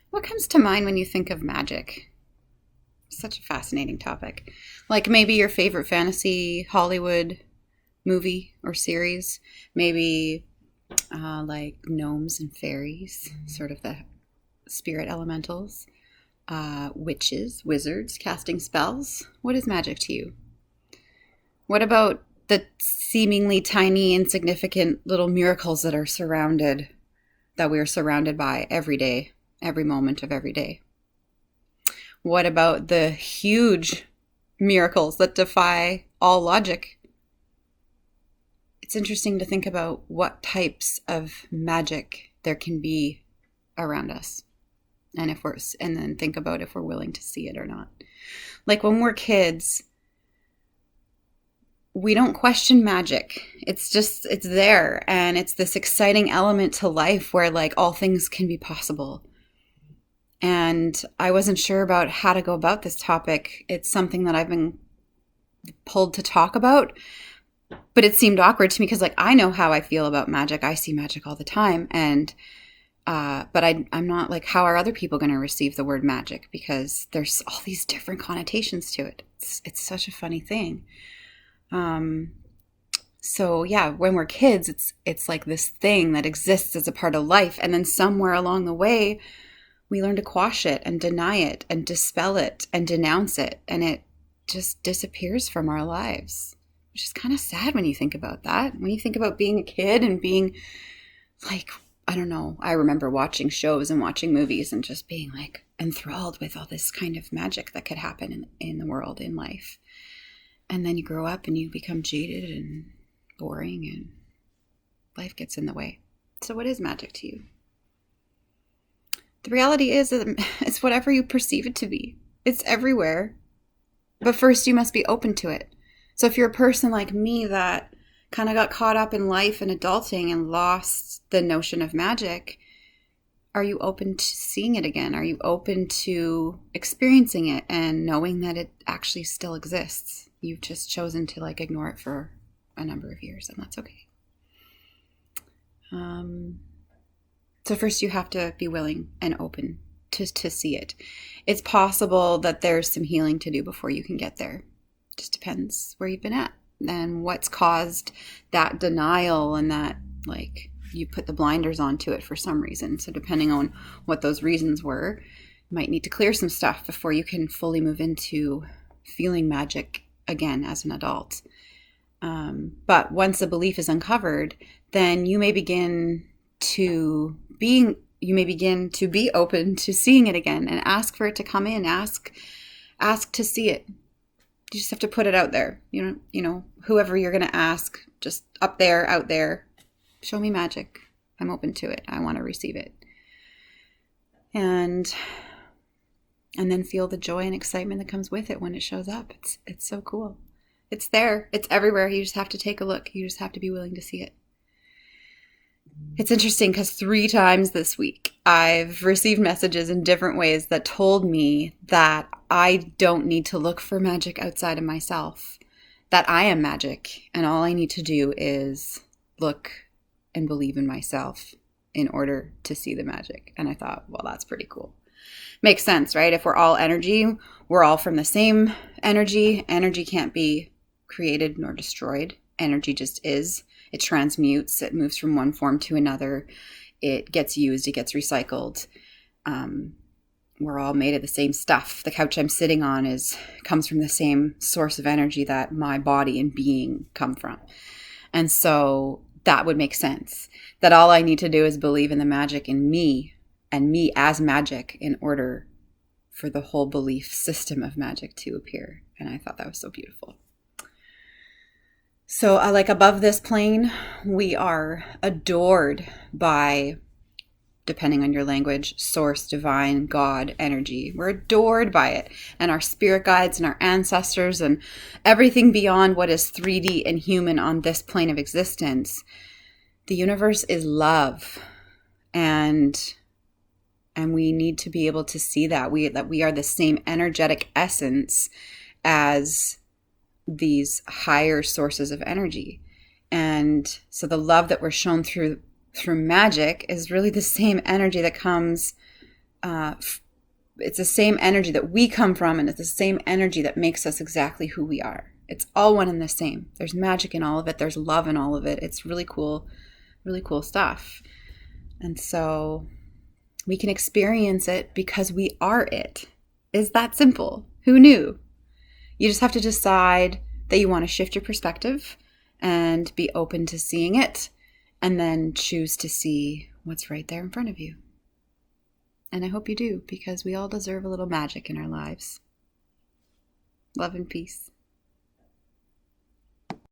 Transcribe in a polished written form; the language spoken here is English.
What comes to mind when you think of magic? Such a fascinating topic. Like maybe your favorite fantasy Hollywood movie or series, maybe like gnomes and fairies, sort of the spirit elementals, witches, wizards casting spells. What is magic to you? What about the seemingly tiny, insignificant little miracles that we are surrounded by every day, every moment of every day? What about the huge miracles that defy all logic? It's interesting to think about what types of magic there can be around us, and then think about if we're willing to see it or not. Like when we're kids, we don't question magic. It's there, and it's this exciting element to life where like all things can be possible. And I wasn't sure about how to go about this topic. It's something that I've been pulled to talk about, but it seemed awkward to me because like I know how I feel about magic. I see magic all the time, and but I'm not like, how are other people going to receive the word magic? Because there's all these different connotations to it. It's such a funny thing. So yeah, when we're kids, it's like this thing that exists as a part of life, and then somewhere along the way, we learn to quash it and deny it and dispel it and denounce it, and it just disappears from our lives, which is kind of sad when you think about that. When you think about being a kid and being like, I don't know, I remember watching shows and watching movies and just being like enthralled with all this kind of magic that could happen in the world, in life. And then you grow up and you become jaded and boring and life gets in the way. So what is magic to you? The reality is that it's whatever you perceive it to be. It's everywhere. But first you must be open to it. So if you're a person like me that kind of got caught up in life and adulting and lost the notion of magic, are you open to seeing it again? Are you open to experiencing it and knowing that it actually still exists? You've just chosen to like ignore it for a number of years, and that's okay. So first you have to be willing and open to see it. It's possible that there's some healing to do before you can get there. Just depends where you've been at and what's caused that denial, and that like you put the blinders onto it for some reason. So depending on what those reasons were, you might need to clear some stuff before you can fully move into feeling magic again as an adult. But once a belief is uncovered, then you may begin to be open to seeing it again and ask for it to come in. Ask to see it. You just have to put it out there. You know, whoever you're going to ask, just up there, out there, show me magic. I'm open to it. I want to receive it. And then feel the joy and excitement that comes with it when it shows up. It's so cool. It's there. It's everywhere. You just have to take a look. You just have to be willing to see it. It's interesting because 3 times this week, I've received messages in different ways that told me that I don't need to look for magic outside of myself, that I am magic, and all I need to do is look and believe in myself in order to see the magic. And I thought, well, that's pretty cool. Makes sense, right? If we're all energy, we're all from the same energy. Energy can't be created nor destroyed. Energy just is. It transmutes. It moves from one form to another. It gets used. It gets recycled. We're all made of the same stuff. The couch I'm sitting on comes from the same source of energy that my body and being come from. And so that would make sense. That all I need to do is believe in the magic in me and me as magic in order for the whole belief system of magic to appear. And I thought that was so beautiful. So like above this plane, we are adored by, depending on your language, source, divine, God, energy. We're adored by it. And our spirit guides and our ancestors and everything beyond what is 3D and human on this plane of existence. The universe is love. And we need to be able to see that we are the same energetic essence as these higher sources of energy. And so the love that we're shown through magic is really the same energy that comes it's the same energy that we come from, and it's the same energy that makes us exactly who we are. It's all one and the same. There's magic in all of it. There's love in all of it. It's really cool stuff. And so we can experience it because we are it. It's that simple. Who knew? You just have to decide that you want to shift your perspective and be open to seeing it, and then choose to see what's right there in front of you. And I hope you do, because we all deserve a little magic in our lives. Love and peace.